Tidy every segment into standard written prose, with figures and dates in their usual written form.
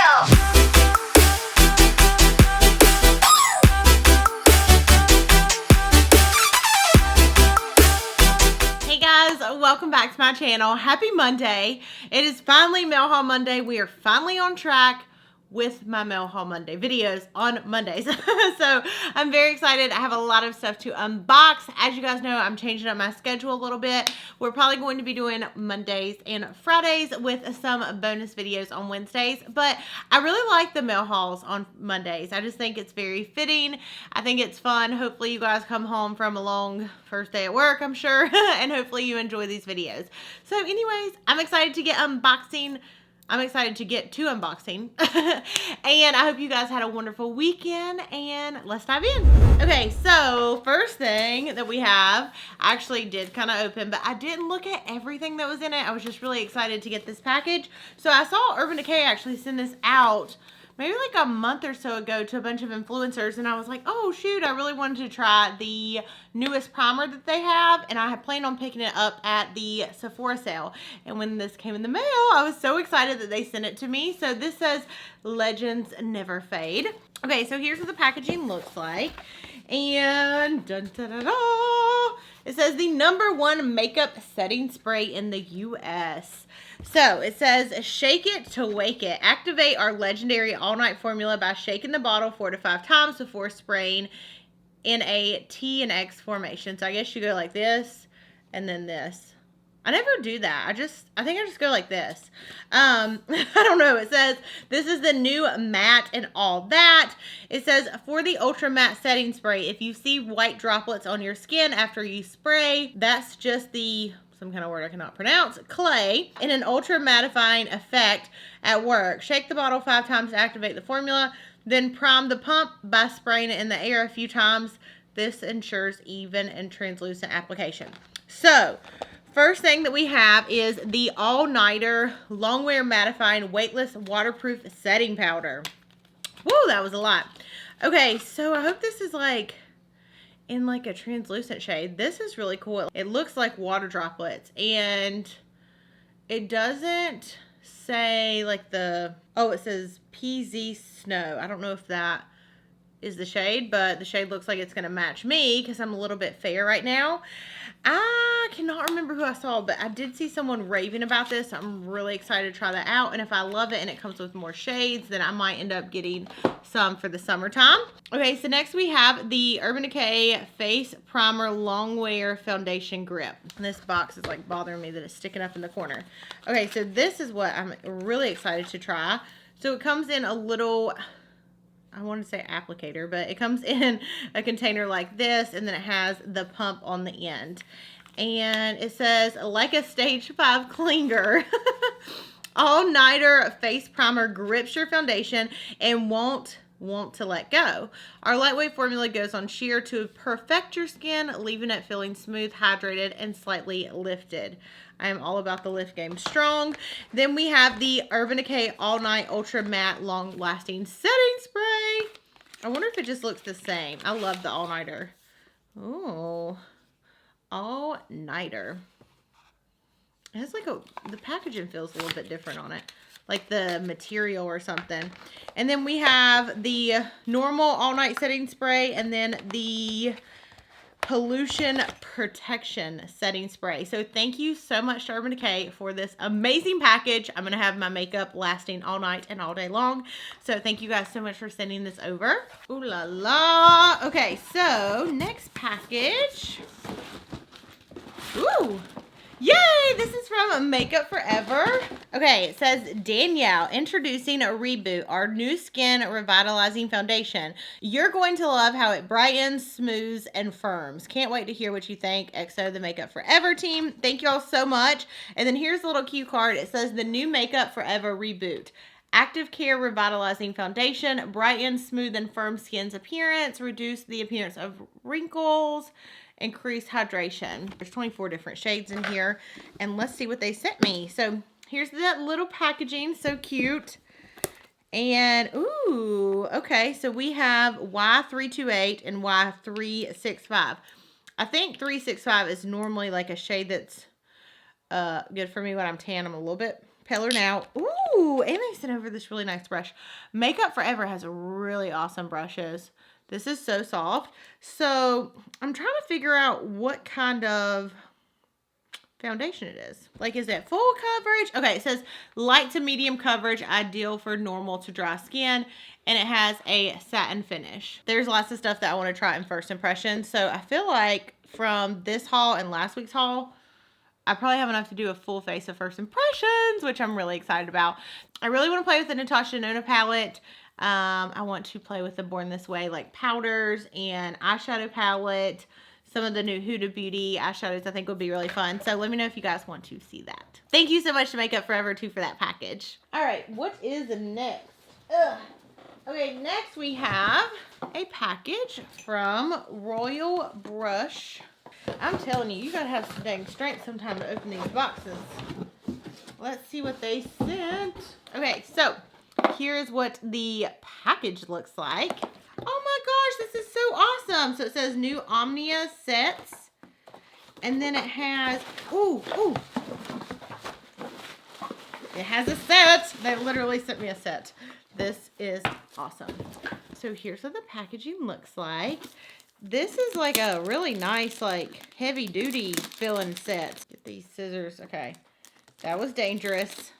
Hey guys, welcome back to my channel. Happy Monday. It is finally Mail Haul Monday. We are finally on track with my Mail Haul Monday videos on Mondays. So I'm very excited. I have a lot of stuff to unbox. As you guys know, I'm changing up my schedule a little bit. We're probably going to be doing Mondays and Fridays with some bonus videos on Wednesdays. But I really like the mail hauls on Mondays. I just think it's very fitting. I think it's fun. Hopefully you guys come home from a long first day at work, I'm sure. And hopefully you enjoy these videos. So anyways, I'm excited to get unboxing. I'm excited to get to unboxing. And I hope you guys had a wonderful weekend, and let's dive in. Okay, so first thing that we have, I actually did kind of open, but I didn't look at everything that was in it. I was just really excited to get this package. So I saw Urban Decay actually send this out maybe like a month or so ago to a bunch of influencers, and I was like, oh shoot, I really wanted to try the newest primer that they have, and I had planned on picking it up at the Sephora sale. And when this came in the mail, I was so excited that they sent it to me. So this says Legends Never Fade. Okay, so here's what the packaging looks like. And dun, dun, dun, dun, it says the #1 makeup setting spray in the US. So it says, shake it to wake it. Activate our legendary all-night formula by shaking the bottle 4 to 5 times before spraying in a T and X formation. So I guess you go like this and then this. I never do that. I think I just go like this. I don't know. It says, this is the new matte and all that. It says, for the ultra matte setting spray, if you see white droplets on your skin after you spray, that's just the, some kind of word I cannot pronounce, clay, in an ultra mattifying effect at work. Shake the bottle 5 times to activate the formula, then prime the pump by spraying it in the air a few times. This ensures even and translucent application. So, first thing that we have is the all-nighter long-wear mattifying weightless waterproof setting powder. Woo, that was a lot. Okay, so I hope this is like in like a translucent shade. This is really cool. It looks like water droplets, and it doesn't say like the, oh, it says PZ Snow. I don't know if that is the shade, but the shade looks like it's gonna match me because I'm a little bit fair right now. I cannot remember who I saw, but I did see someone raving about this. I'm really excited to try that out, and if I love it and it comes with more shades, then I might end up getting some for the summertime. Okay, so next we have the Urban Decay Face Primer Long Wear Foundation Grip. This box is like bothering me that it's sticking up in the corner. Okay, so this is what I'm really excited to try. So it comes in a little, I want to say applicator, but it comes in a container like this, and then it has the pump on the end. And it says, like a stage 5 clinger, all-nighter face primer grips your foundation and won't want to let go. Our lightweight formula goes on sheer to perfect your skin, leaving it feeling smooth, hydrated, and slightly lifted. I am all about the lift game strong. Then we have the Urban Decay All Night Ultra Matte Long Lasting Setting Spray. I wonder if it just looks the same. I love the All Nighter. Oh, All Nighter. It has like the packaging feels a little bit different on it, like the material or something. And then we have the normal all night setting spray, and then the pollution protection setting spray. So thank you so much to Urban Decay for this amazing package. I'm gonna have my makeup lasting all night and all day long. So thank you guys so much for sending this over. Ooh la la. Okay, so next package. Ooh. Yay! This is from Makeup Forever. Okay, it says, Danielle, introducing a Reboot, our new skin revitalizing foundation. You're going to love how it brightens, smooths, and firms. Can't wait to hear what you think. XO, the Makeup Forever team. Thank you all so much. And then here's a little cue card. It says, the new Makeup Forever Reboot. Active Care Revitalizing Foundation, brighten, smooth, and firm skin's appearance, reduce the appearance of wrinkles, increase hydration. There's 24 different shades in here, and let's see what they sent me. So here's that little packaging, so cute. And ooh, okay, so we have Y328 and Y365. I think 365 is normally like a shade that's good for me when I'm tan. I'm a little bit paler now. Ooh, and they sent over this really nice brush. Makeup Forever has really awesome brushes. This is so soft. So I'm trying to figure out what kind of foundation it is. Like, is it full coverage? Okay, it says light to medium coverage, ideal for normal to dry skin, and it has a satin finish. There's lots of stuff that I want to try in first impression. So I feel like from this haul and last week's haul, I probably have enough to do a full face of first impressions, which I'm really excited about. I really want to play with the Natasha Denona palette. I want to play with the Born This Way like powders and eyeshadow palette. Some of the new Huda Beauty eyeshadows I think would be really fun. So let me know if you guys want to see that. Thank you so much to Makeup Forever too for that package. All right, what is next? Okay, next we have a package from Royal Brush. I'm telling you, you gotta have some dang strength sometime to open these boxes. Let's see what they sent. Okay, so here is what the package looks like. Oh my gosh, this is so awesome. So it says new Omnia sets. And then it has, it has a set. They literally sent me a set. This is awesome. So here's what the packaging looks like. This is like a really nice, like, heavy duty filling set. Get these scissors. Okay. That was dangerous.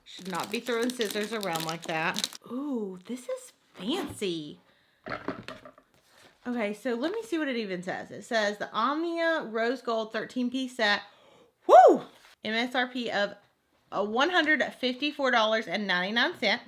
Should not be throwing scissors around like that. Ooh, this is fancy. Okay, so let me see what it even says. It says the Omnia Rose Gold 13-piece set. Woo! MSRP of $154.99.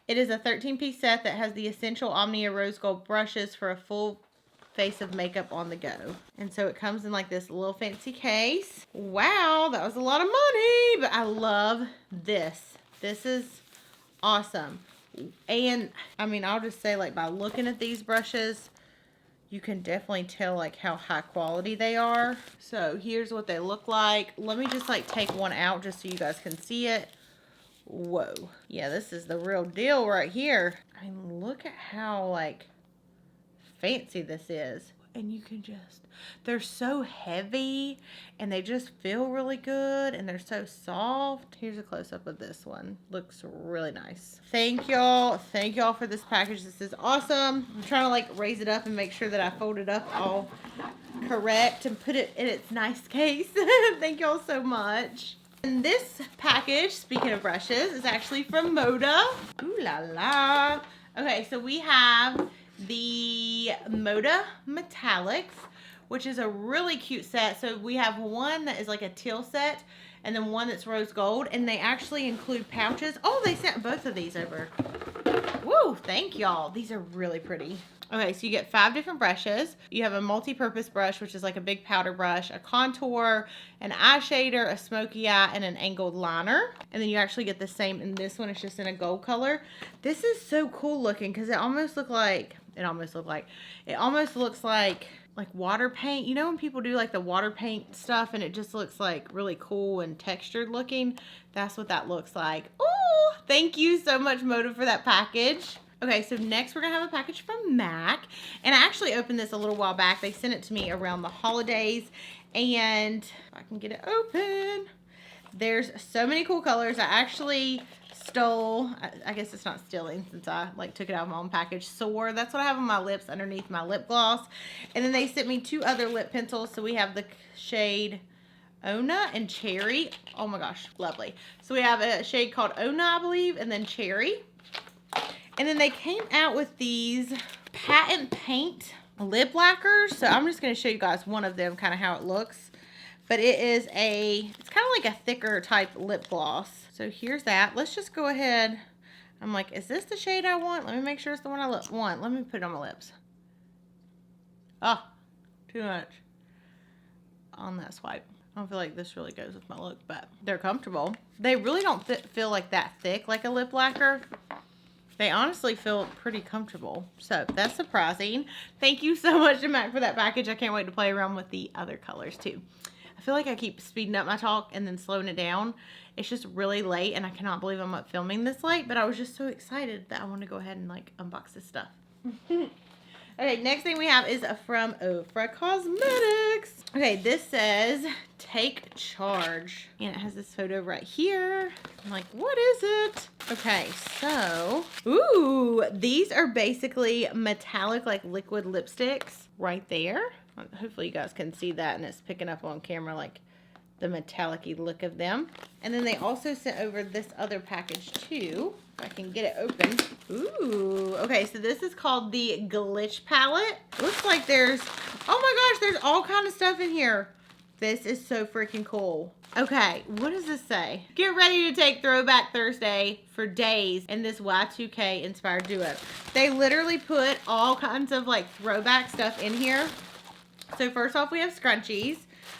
It is a 13-piece set that has the essential Omnia Rose Gold brushes for a full face of makeup on the go. And so it comes in like this little fancy case. Wow, that was a lot of money, but I love this. This is awesome. And I mean, I'll just say, like, by looking at these brushes, you can definitely tell like how high quality they are. So here's what they look like. Let me just like take one out just so you guys can see it. Whoa. Yeah, this is the real deal right here. I mean, look at how like fancy this is. And you can just, they're so heavy and they just feel really good and they're so soft. Here's a close-up of this one. Looks really nice. Thank y'all for this package. This is awesome. I'm trying to like raise it up and make sure that I fold it up all correct and put it in its nice case. Thank y'all so much. And this package, speaking of brushes, is actually from Modo. Ooh la la. Okay, so we have the Modo Metallics, which is a really cute set. So we have one that is like a teal set and then one that's rose gold, and they actually include pouches. Oh, they sent both of these over. Woo, thank y'all. These are really pretty. Okay, so you get 5 different brushes. You have a multi-purpose brush, which is like a big powder brush, a contour, an eye shader, a smoky eye, and an angled liner. And then you actually get the same in this one. It's just in a gold color. This is so cool looking because it almost looks like water paint. You know when people do like the water paint stuff and it just looks like really cool and textured looking? That's what that looks like. Oh, thank you so much, Modo, for that package. Okay, so next we're going to have a package from MAC. And I actually opened this a little while back. They sent it to me around the holidays. And if I can get it open, there's so many cool colors. I actually stole, I guess it's not stealing since I like took it out of my own package, Soar. That's what I have on my lips underneath my lip gloss. And then they sent me 2 other lip pencils. So we have the shade Ona and Cherry. Oh my gosh, lovely. So we have a shade called Ona, I believe, and then Cherry. And then they came out with these patent paint lip lacquers. So I'm just going to show you guys one of them, kind of how it looks. But it's kind of like a thicker type lip gloss. So here's that. Let's just go ahead. I'm like, is this the shade I want? Let me make sure it's the one I want. Let me put it on my lips. Oh, too much on that swipe. I don't feel like this really goes with my look, but they're comfortable. They really don't feel like that thick like a lip lacquer. They honestly feel pretty comfortable. So that's surprising. Thank you so much to MAC for that package. I can't wait to play around with the other colors too. I feel like I keep speeding up my talk and then slowing it down. It's just really late and I cannot believe I'm up filming this late, but I was just so excited that I want to go ahead and like unbox this stuff. Okay, next thing we have is from Ophra Cosmetics. Okay, this says take charge. And it has this photo right here. I'm like, what is it? Okay, so, ooh, these are basically metallic, like liquid lipsticks right there. Hopefully you guys can see that and it's picking up on camera like the metallic-y look of them. And then they also sent over this other package too. If I can get it open. Ooh, okay, so this is called the Glitch Palette. Looks like there's, oh my gosh, there's all kind of stuff in here. This is so freaking cool. Okay, what does this say? Get ready to take Throwback Thursday for days in this Y2K inspired duo. They literally put all kinds of like throwback stuff in here. So first off, we have scrunchies,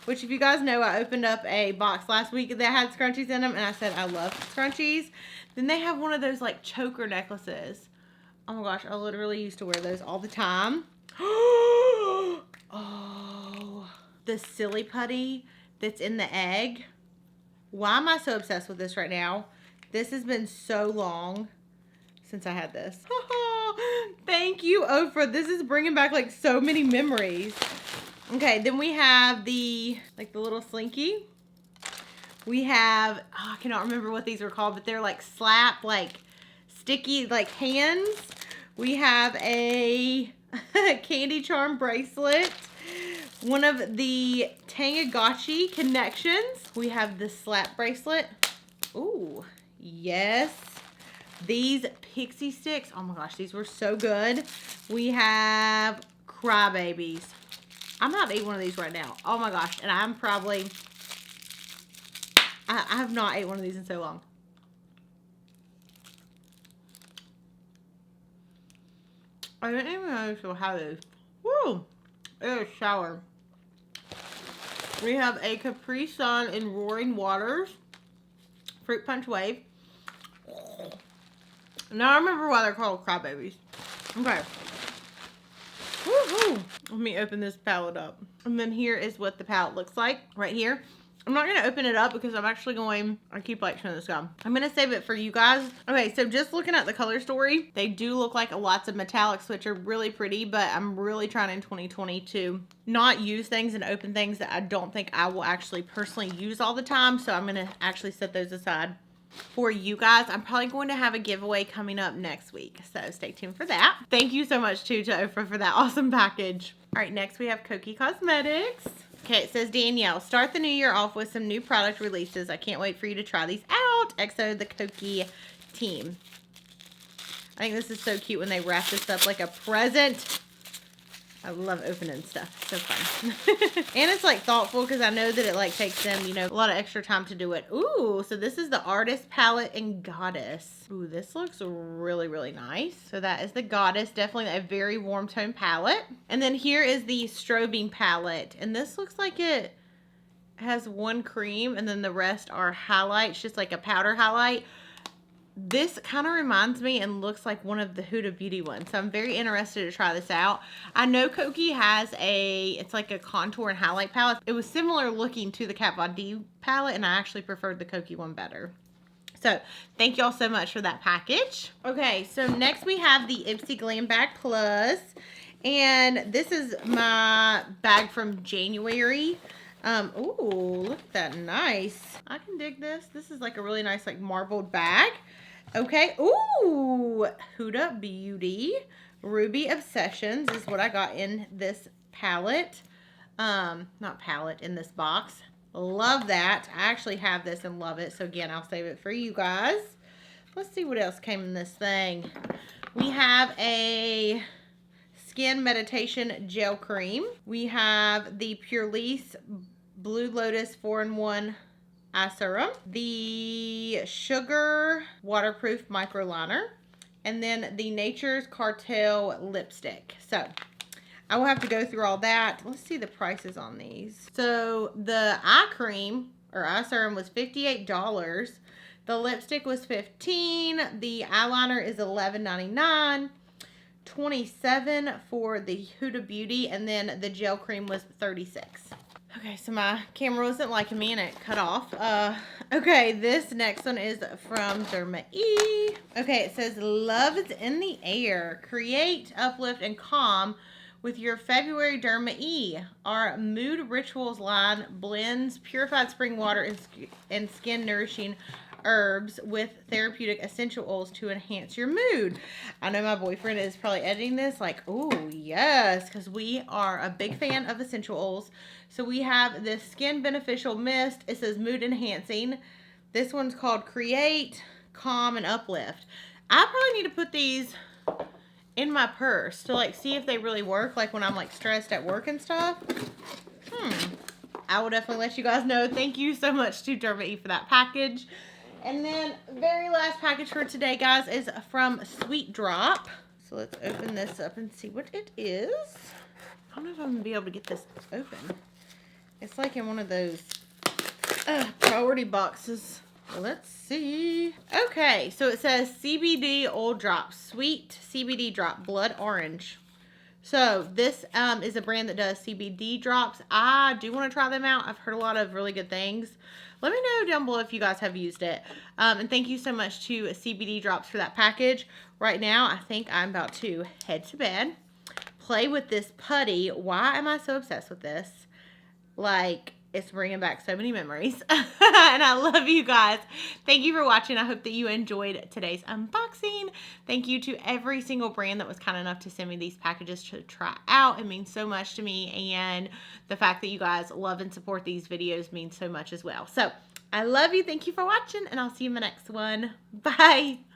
which if you guys know, I opened up a box last week that had scrunchies in them, and I said I love scrunchies. Then they have one of those like choker necklaces. Oh my gosh, I literally used to wear those all the time. Oh, the silly putty that's in the egg. Why am I so obsessed with this right now? This has been so long since I had this. Thank you, Ophra. This is bringing back like so many memories. Okay, then we have the little slinky. We have, I cannot remember what these were called, but they're like slap, like sticky, like hands. We have a candy charm bracelet. One of the Tamagotchi connections. We have the slap bracelet. Ooh, yes. These pixie sticks. Oh my gosh, these were so good. We have crybabies. I'm not eating one of these right now. Oh my gosh, and I'm probably, I have not ate one of these in so long. I didn't even know if you'll have these. Woo! It is sour. We have a Capri Sun in Roaring Waters. Fruit Punch Wave. Now I remember why they're called crybabies. Okay. Woohoo! Let me open this palette up. And then here is what the palette looks like right here. I'm not going to open it up because I'm actually going, I keep like showing this gum. I'm going to save it for you guys. Okay, so just looking at the color story, they do look like lots of metallics, which are really pretty, but I'm really trying in 2020 to not use things and open things that I don't think I will actually personally use all the time. So I'm going to actually set those aside for you guys. I'm probably going to have a giveaway coming up next week, so stay tuned for that. Thank you so much too to Ophra for that awesome package. All right, next we have Cokie Cosmetics. Okay, it says, Danielle, start the new year off with some new product releases. I can't wait for you to try these out. XO the Cokie team. I think this is so cute when they wrap this up like a present. I love opening stuff. It's so fun. And it's like thoughtful because I know that it like takes them, you know, a lot of extra time to do it. Ooh, so this is the Artist Palette and Goddess. Ooh, this looks really, really nice. So that is the Goddess. Definitely a very warm tone palette. And then here is the Strobing palette. And this looks like it has one cream and then the rest are highlights, just like a powder highlight. This kind of reminds me and looks like one of the Huda Beauty ones. So I'm very interested to try this out. I know Cokie has it's like a contour and highlight palette. It was similar looking to the Kat Von D palette, and I actually preferred the Cokie one better. So thank y'all so much for that package. Okay, so next we have the Ipsy Glam Bag Plus. And this is my bag from January. Ooh, look at that, nice. I can dig this. This is like a really nice like marbled bag. Okay, ooh, Huda Beauty Ruby Obsessions is what I got in this palette. Not palette, in this box. Love that. I actually have this and love it. So again, I'll save it for you guys. Let's see what else came in this thing. We have a Skin Meditation Gel Cream. We have the Purlisse Blue Lotus 4-in-1 Eye Serum. The Sugar Waterproof Micro Liner. And then the Nature's Cartel Lipstick. So I will have to go through all that. Let's see the prices on these. So the eye cream or eye serum was $58. The lipstick was $15. The eyeliner is $11.99. $27 for the Huda Beauty, and then the gel cream was $36. Okay, so my camera wasn't liking me and it cut off. Okay, this next one is from Derma E. Okay, it says, love is in the air. Create, uplift, and calm with your February Derma E. Our Mood Rituals line blends purified spring water and skin nourishing herbs with therapeutic essential oils to enhance your mood. I know my boyfriend is probably editing this like, oh yes, because we are a big fan of essential oils. So we have this skin beneficial mist. It says mood enhancing. This one's called Create, Calm, and Uplift. I probably need to put these in my purse to like see if they really work, like when I'm like stressed at work and stuff. I will definitely let you guys know. Thank you so much to Derma E for that package. And then very last package for today, guys, is from Sweet Drop. So let's open this up and see what it is. I don't know if I'm going to be able to get this open. It's like in one of those priority boxes. Let's see. Okay, so it says CBD oil drops. Sweet CBD drop, blood orange. So this is a brand that does CBD drops. I do want to try them out. I've heard a lot of really good things. Let me know down below if you guys have used it. And thank you so much to CBD drops for that package. Right now, I think I'm about to head to bed. Play with this putty. Why am I so obsessed with this? Like, it's bringing back so many memories. And I love you guys. Thank you for watching. I hope that you enjoyed today's unboxing. Thank you to every single brand that was kind enough to send me these packages to try out. It means so much to me. And the fact that you guys love and support these videos means so much as well. So, I love you. Thank you for watching. And I'll see you in my next one. Bye.